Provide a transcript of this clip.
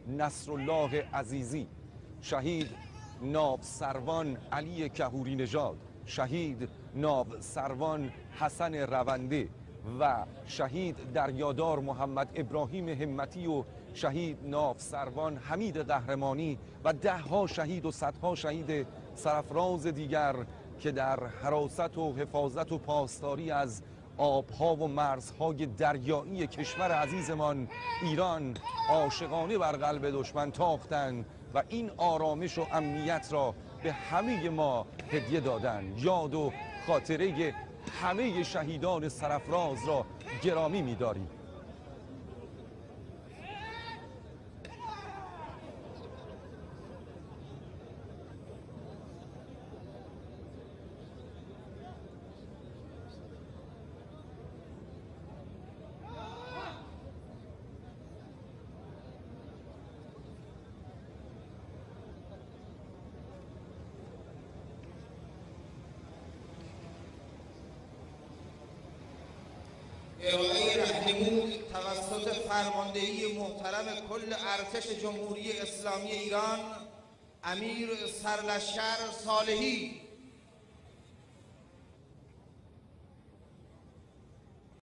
نصرالله عزیزی، شهید ناب سروان علی کهوری نژاد، شهید ناب سروان حسن رونده و شهید دریادار محمد ابراهیم همتی و شهید ناب سروان حمید قهرمانی و دهها شهید و صدها شهید سرفراز دیگر که در حراست و حفاظت و پاسداری از آبها و مرزهای دریایی کشور عزیزمان ایران عاشقانه بر قلب دشمن تاختند و این آرامش و امنیت را به همه ما هدیه دادند. یاد و خاطره همه شهیدان سرفراز را گرامی می‌داریم. ارائه رهنمود توسط فرماندهی محترم کل ارتش جمهوری اسلامی ایران امیر سرلشکر صالحی